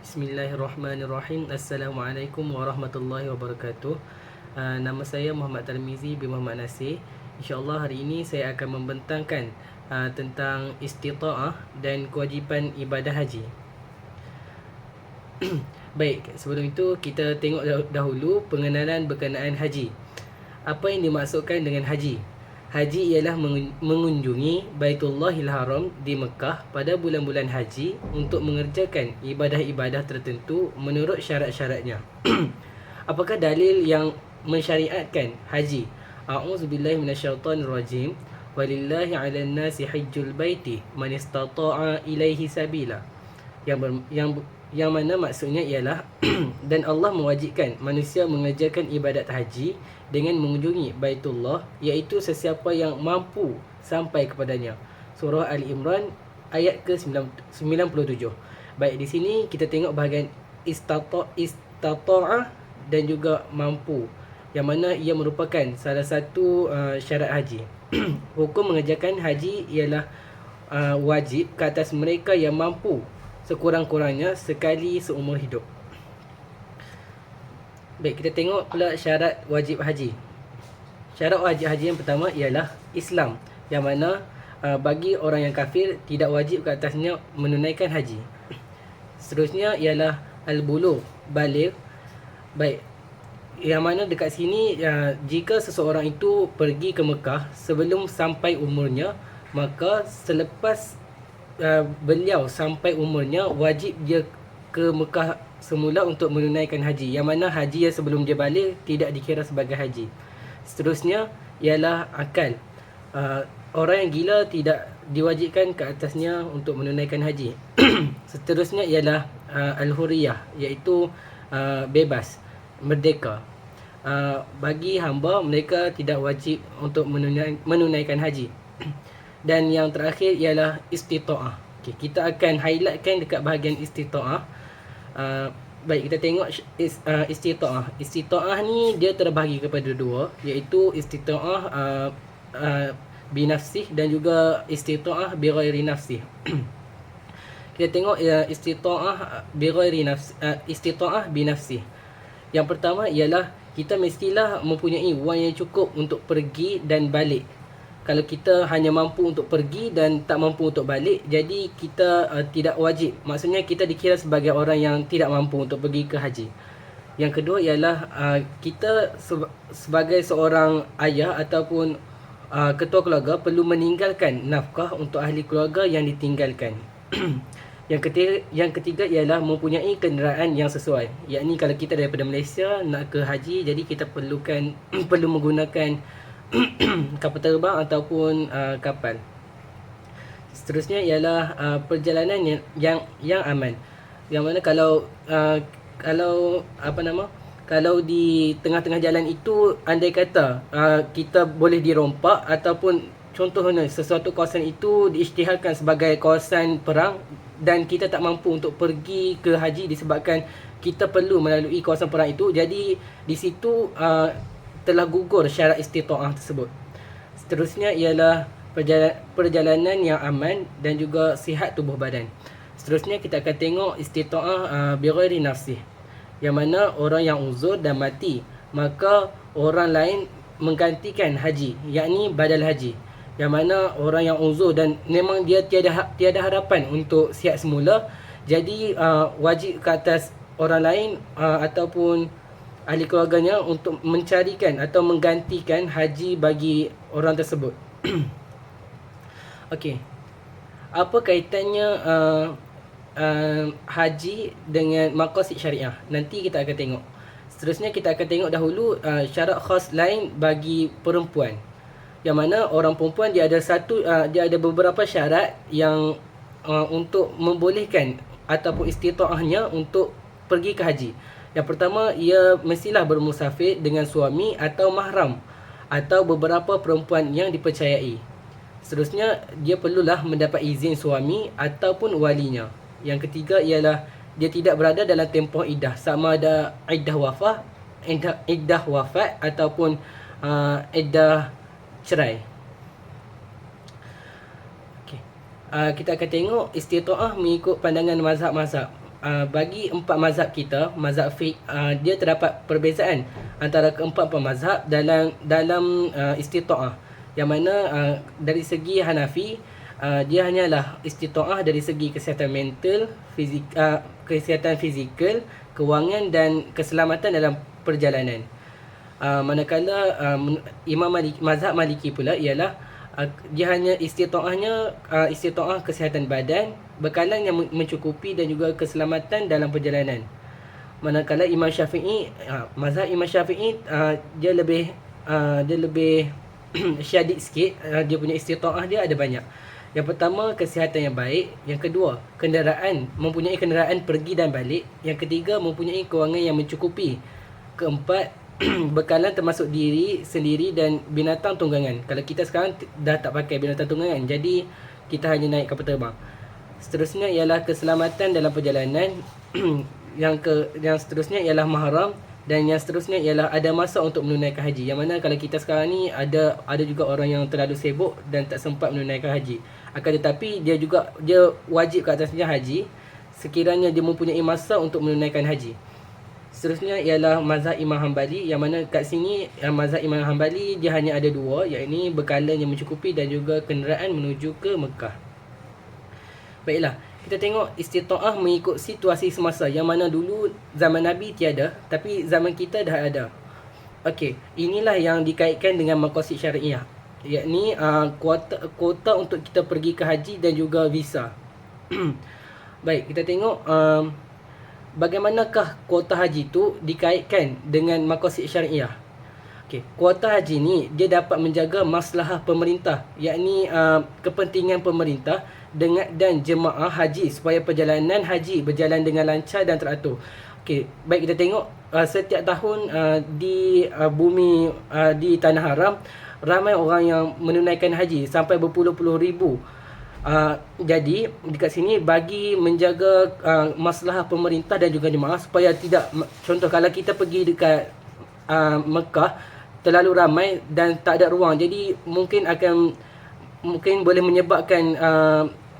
Bismillahirrahmanirrahim. Assalamualaikum warahmatullahi wabarakatuh. Nama saya Muhammad Tarmizi bin Muhammad Nasir. InsyaAllah hari ini saya akan membentangkan tentang istita'ah dan kewajipan ibadah haji. Baik, sebelum itu kita tengok dahulu pengenalan berkenaan haji. Apa yang dimaksudkan dengan haji? Haji ialah mengunjungi Baitullahil Haram di Mekah pada bulan-bulan haji untuk mengerjakan ibadah-ibadah tertentu menurut syarat-syaratnya. Apakah dalil yang mensyariatkan haji? A'udzubillahi minasyaitonirrajim. Walillahi 'alan nasi hajjul baiti man istata'a ilaihi sabila. Yang mana maksudnya ialah dan Allah mewajibkan manusia mengerjakan ibadat haji dengan mengunjungi Baitullah, iaitu sesiapa yang mampu sampai kepadanya. Surah Al-Imran ayat ke-97. Baik, di sini kita tengok bahagian istata'ah dan juga mampu, yang mana ia merupakan salah satu syarat haji. Hukum mengerjakan haji ialah wajib ke atas mereka yang mampu sekurang-kurangnya sekali seumur hidup. Baik, kita tengok pula syarat wajib haji. Syarat wajib haji yang pertama ialah Islam, yang mana bagi orang yang kafir tidak wajib ke atasnya menunaikan haji. Seterusnya ialah al-bulugh, baligh. Baik, yang mana dekat sini jika seseorang itu pergi ke Mekah sebelum sampai umurnya, maka selepas beliau sampai umurnya, wajib dia ke Mekah semula untuk menunaikan haji, yang mana haji yang sebelum dia balik tidak dikira sebagai haji. Seterusnya ialah akal. Orang yang gila tidak diwajibkan ke atasnya untuk menunaikan haji. Seterusnya ialah al-huriyah, iaitu bebas, merdeka. Bagi hamba, mereka tidak wajib untuk menunaikan haji. Dan yang terakhir ialah istita'ah. Okay, kita akan highlightkan dekat bahagian istita'ah. Baik, kita tengok istita'ah. Istita'ah ni dia terbahagi kepada dua, iaitu istita'ah binafsih dan juga istita'ah bighairi nafsih. Kita tengok istita'ah bighairi nafsih, istita'ah binafsih. Yang pertama ialah kita mestilah mempunyai wang yang cukup untuk pergi dan balik. Kalau kita hanya mampu untuk pergi dan tak mampu untuk balik, jadi kita tidak wajib. Maksudnya kita dikira sebagai orang yang tidak mampu untuk pergi ke haji. Yang kedua ialah kita sebagai seorang ayah ataupun ketua keluarga perlu meninggalkan nafkah untuk ahli keluarga yang ditinggalkan. Yang ketiga ialah mempunyai kenderaan yang sesuai. Yakni kalau kita daripada Malaysia nak ke haji, jadi kita perlu menggunakan kapal terbang ataupun kapal. Seterusnya ialah perjalanan yang aman. Yang mana kalau di tengah-tengah jalan itu andai kata kita boleh dirompak, ataupun contohnya sesuatu kawasan itu diisytiharkan sebagai kawasan perang dan kita tak mampu untuk pergi ke haji disebabkan kita perlu melalui kawasan perang itu, jadi di situ telah gugur syarat istita'ah tersebut. Seterusnya ialah perjalanan yang aman dan juga sihat tubuh badan. Seterusnya kita akan tengok istita'ah bighairi nafsih, yang mana orang yang uzur dan mati, maka orang lain menggantikan haji, yakni badal haji. Yang mana orang yang uzur dan memang dia tiada harapan untuk sihat semula, jadi wajib ke atas orang lain ataupun ahli keluarganya untuk mencarikan atau menggantikan haji bagi orang tersebut. Okey, apa kaitannya haji dengan maqasid syariah? Nanti kita akan tengok. Seterusnya kita akan tengok dahulu syarat khas lain bagi perempuan, yang mana orang perempuan dia ada beberapa syarat yang untuk membolehkan ataupun istita'ahnya untuk pergi ke haji. Yang pertama, ia mestilah bermusafir dengan suami atau mahram atau beberapa perempuan yang dipercayai. Seterusnya, dia perlulah mendapat izin suami ataupun walinya. Yang ketiga ialah dia tidak berada dalam tempoh iddah, sama ada iddah wafat ataupun iddah cerai. Kita akan tengok istita'ah mengikut pandangan mazhab-mazhab. bagi empat mazhab kita, mazhab fiqh, dia terdapat perbezaan antara keempat-empat mazhab dalam istita'ah. Yang mana dari segi Hanafi, dia hanyalah istita'ah dari segi kesihatan mental, kesihatan fizikal, kewangan dan keselamatan dalam perjalanan. Manakala mazhab Maliki pula ialah dia hanya istita'ah kesihatan badan, bekalan yang mencukupi dan juga keselamatan dalam perjalanan. Manakala mazhab Imam Syafi'i dia lebih syadid sikit. Dia punya istita'ah dia ada banyak. Yang pertama, kesihatan yang baik. Yang kedua, mempunyai kenderaan pergi dan balik. Yang ketiga, mempunyai kewangan yang mencukupi. Keempat, bekalan termasuk diri sendiri dan binatang tunggangan. Kalau kita sekarang dah tak pakai binatang tunggangan, jadi kita hanya naik kapal terbang. Seterusnya ialah keselamatan dalam perjalanan. Yang seterusnya ialah mahram. Dan yang seterusnya ialah ada masa untuk menunaikan haji. Yang mana kalau kita sekarang ni ada juga orang yang terlalu sibuk dan tak sempat menunaikan haji. Akan tetapi dia wajib ke atasnya haji sekiranya dia mempunyai masa untuk menunaikan haji. Seterusnya ialah mazhab Imam Hanbali, yang mana kat sini mazhab Imam Hanbali dia hanya ada dua, iaitu bekalan yang mencukupi dan juga kenderaan menuju ke Mekah. Baiklah, kita tengok istita'ah mengikut situasi semasa, yang mana dulu zaman Nabi tiada, tapi zaman kita dah ada. Okey, inilah yang dikaitkan dengan maqasid syariah, iaitu kuota untuk kita pergi ke haji dan juga visa. Baik, kita tengok bagaimanakah kuota haji tu dikaitkan dengan maqasid syariah. Okey, kuota haji ni dia dapat menjaga maslahah pemerintah, yakni kepentingan pemerintah dan jemaah haji supaya perjalanan haji berjalan dengan lancar dan teratur. Okey, baik, kita tengok setiap tahun di bumi, di tanah haram, ramai orang yang menunaikan haji sampai berpuluh-puluh ribu. Jadi dekat sini bagi menjaga maslahah pemerintah dan juga jemaah supaya tidak, contoh kalau kita pergi dekat Mekah terlalu ramai dan tak ada ruang, jadi mungkin boleh menyebabkan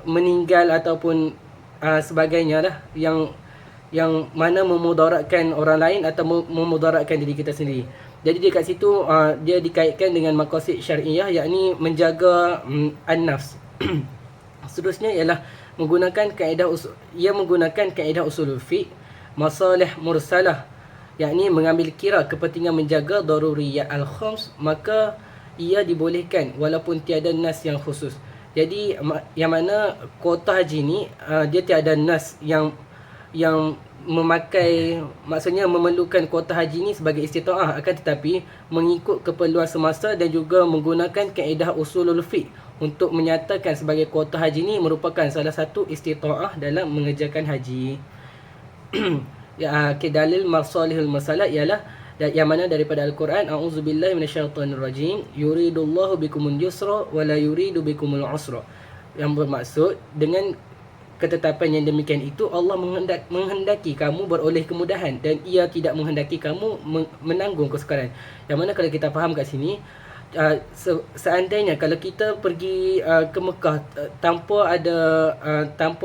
meninggal ataupun sebagainya lah, yang mana memudaratkan orang lain atau memudaratkan diri kita sendiri. Jadi dekat situ dia dikaitkan dengan maqasid syariah, yakni menjaga an-nafs. Seterusnya ialah menggunakan kaedah usulul fiqh masalih mursalah, yakni mengambil kira kepentingan menjaga daruriyat al-khams, maka ia dibolehkan walaupun tiada nas yang khusus. Jadi yang mana kuota haji ni dia tiada nas yang maksudnya memerlukan kuota haji ni sebagai istita'ah, akan tetapi mengikut keperluan semasa dan juga menggunakan kaedah usulul fiqh untuk menyatakan sebagai kuota haji ni merupakan salah satu istita'ah dalam mengerjakan haji. Dalil marsalihul masalah ialah yang mana daripada Al-Quran, a'udzubillahi minasyaitonirrajim, yuridullahu bikumul yusra wa la yuridu bikumul usra, yang bermaksud dengan ketetapan yang demikian itu Allah menghendaki kamu beroleh kemudahan dan ia tidak menghendaki kamu menanggung kesukaran. Yang mana kalau kita faham kat sini, seandainya kalau kita pergi ke Mekah tanpa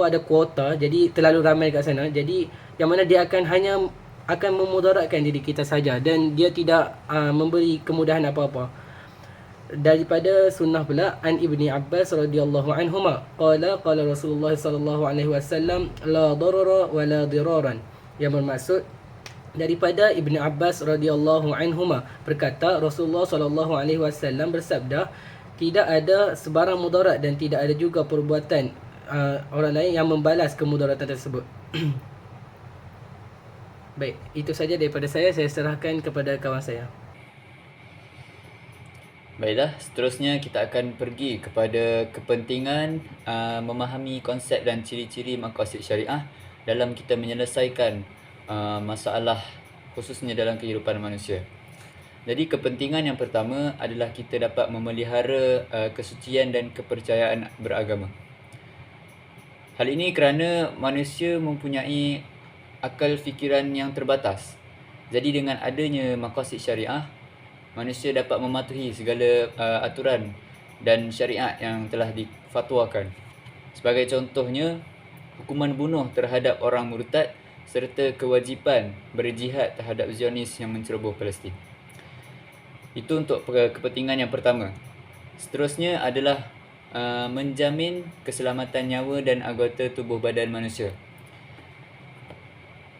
ada kuota, jadi terlalu ramai kat sana, jadi yang mana dia akan memudaratkan diri kita saja dan dia tidak memberi kemudahan apa-apa. Daripada sunnah pula, an Ibni Abbas radhiyallahu anhuma qala Rasulullah sallallahu alaihi wasallam la darara wa la diraran, yang bermaksud daripada Ibni Abbas radhiyallahu anhuma berkata, Rasulullah sallallahu alaihi wasallam bersabda, tidak ada sebarang mudarat dan tidak ada juga perbuatan orang lain yang membalas kemudaratan tersebut. Baik, itu saja daripada saya serahkan kepada kawan saya. Baiklah, seterusnya kita akan pergi kepada kepentingan memahami konsep dan ciri-ciri maqasid syariah dalam kita menyelesaikan masalah khususnya dalam kehidupan manusia. Jadi kepentingan yang pertama adalah kita dapat memelihara kesucian dan kepercayaan beragama. Hal ini kerana manusia mempunyai akal fikiran yang terbatas. Jadi dengan adanya maqasid syariah, manusia dapat mematuhi segala aturan dan syariat yang telah difatwakan. Sebagai contohnya, hukuman bunuh terhadap orang murtad serta kewajipan berjihad terhadap Zionis yang menceroboh Palestin. Itu untuk kepentingan yang pertama. Seterusnya adalah menjamin keselamatan nyawa dan anggota tubuh badan manusia.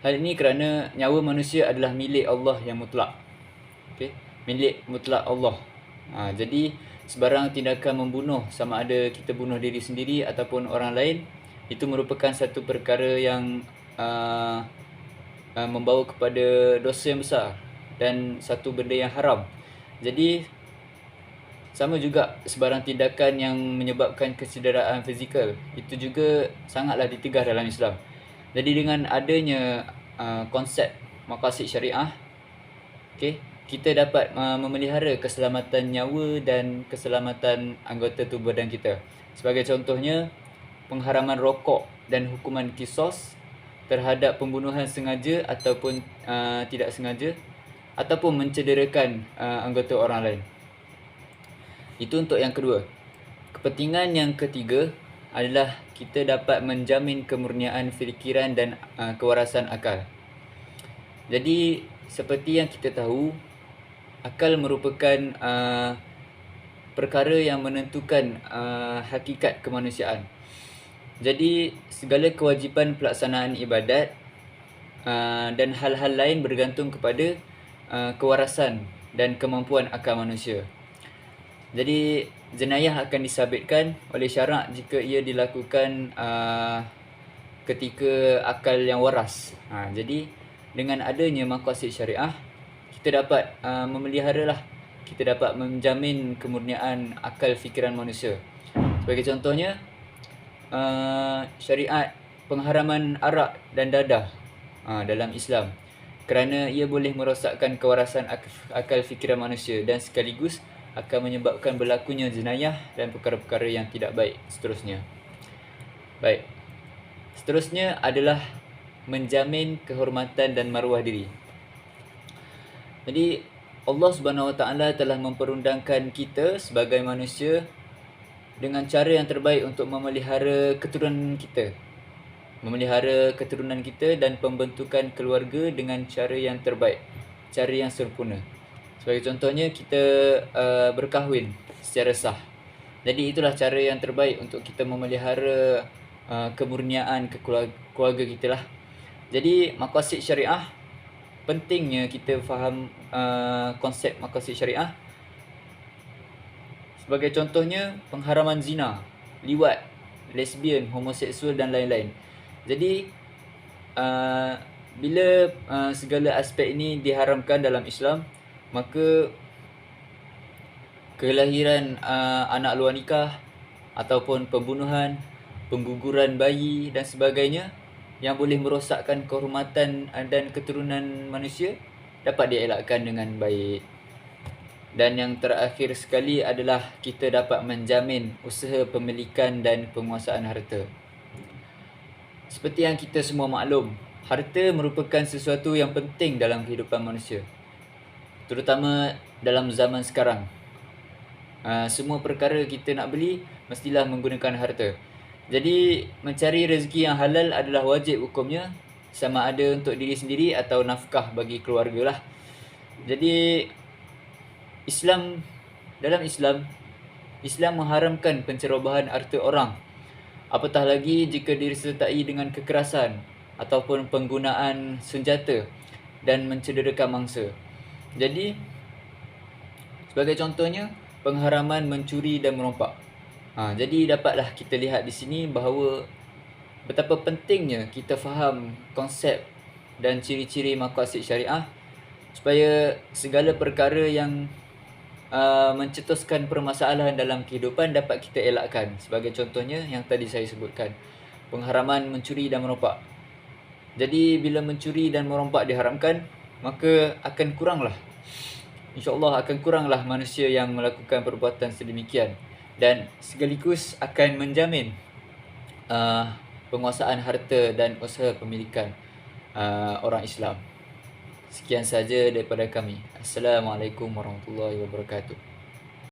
Hal ini kerana nyawa manusia adalah milik Allah yang mutlak. Okay? Milik mutlak Allah. Jadi sebarang tindakan membunuh, sama ada kita bunuh diri sendiri ataupun orang lain, itu merupakan satu perkara yang membawa kepada dosa yang besar dan satu benda yang haram. Jadi sama juga sebarang tindakan yang menyebabkan kecederaan fizikal, itu juga sangatlah ditegah dalam Islam. Jadi dengan adanya konsep maqasid syariah, kita dapat memelihara keselamatan nyawa dan keselamatan anggota tubuh badan kita. Sebagai contohnya, pengharaman rokok dan hukuman qisas terhadap pembunuhan sengaja ataupun tidak sengaja, ataupun mencederakan anggota orang lain. Itu untuk yang kedua. Kepentingan yang ketiga adalah kita dapat menjamin kemurnian fikiran dan kewarasan akal. Jadi seperti yang kita tahu, akal merupakan perkara yang menentukan hakikat kemanusiaan. Jadi segala kewajipan pelaksanaan ibadat dan hal-hal lain bergantung kepada kewarasan dan kemampuan akal manusia. Jadi jenayah akan disabitkan oleh syarak jika ia dilakukan ketika akal yang waras. Jadi dengan adanya maqasid syariah, kita dapat kita dapat menjamin kemurnian akal fikiran manusia. Sebagai contohnya, syariat pengharaman arak dan dadah dalam Islam, kerana ia boleh merosakkan kewarasan akal fikiran manusia dan sekaligus akan menyebabkan berlakunya jenayah dan perkara-perkara yang tidak baik seterusnya. Baik. Seterusnya adalah menjamin kehormatan dan maruah diri. Jadi Allah Subhanahu Wa Taala telah memperundangkan kita sebagai manusia dengan cara yang terbaik untuk memelihara keturunan kita. Memelihara keturunan kita dan pembentukan keluarga dengan cara yang terbaik, cara yang sempurna. Sebagai contohnya, kita berkahwin secara sah. Jadi itulah cara yang terbaik untuk kita memelihara kemurnian keluarga kita lah. Jadi maqasid syariah, pentingnya kita faham konsep maqasid syariah. Sebagai contohnya, pengharaman zina, liwat, lesbian, homoseksual dan lain-lain. Jadi bila segala aspek ini diharamkan dalam Islam, maka kelahiran anak luar nikah ataupun pembunuhan, pengguguran bayi dan sebagainya yang boleh merosakkan kehormatan dan keturunan manusia dapat dielakkan dengan baik. Dan yang terakhir sekali adalah kita dapat menjamin usaha pemilikan dan penguasaan harta. Seperti yang kita semua maklum, harta merupakan sesuatu yang penting dalam kehidupan manusia, terutama dalam zaman sekarang. Semua perkara kita nak beli mestilah menggunakan harta. Jadi mencari rezeki yang halal adalah wajib hukumnya, sama ada untuk diri sendiri atau nafkah bagi keluarga lah. Jadi dalam Islam mengharamkan pencerobohan harta orang, apatah lagi jika disertai dengan kekerasan ataupun penggunaan senjata dan mencederakan mangsa. Jadi sebagai contohnya, pengharaman mencuri dan merompak. Jadi dapatlah kita lihat di sini bahawa betapa pentingnya kita faham konsep dan ciri-ciri maqasid syariah supaya segala perkara yang mencetuskan permasalahan dalam kehidupan dapat kita elakkan. Sebagai contohnya yang tadi saya sebutkan, pengharaman mencuri dan merompak. Jadi bila mencuri dan merompak diharamkan, maka akan kuranglah, InsyaAllah akan kuranglah manusia yang melakukan perbuatan sedemikian, dan sekaligus akan menjamin penguasaan harta dan usaha pemilikan orang Islam. Sekian saja daripada kami. Assalamualaikum warahmatullahi wabarakatuh.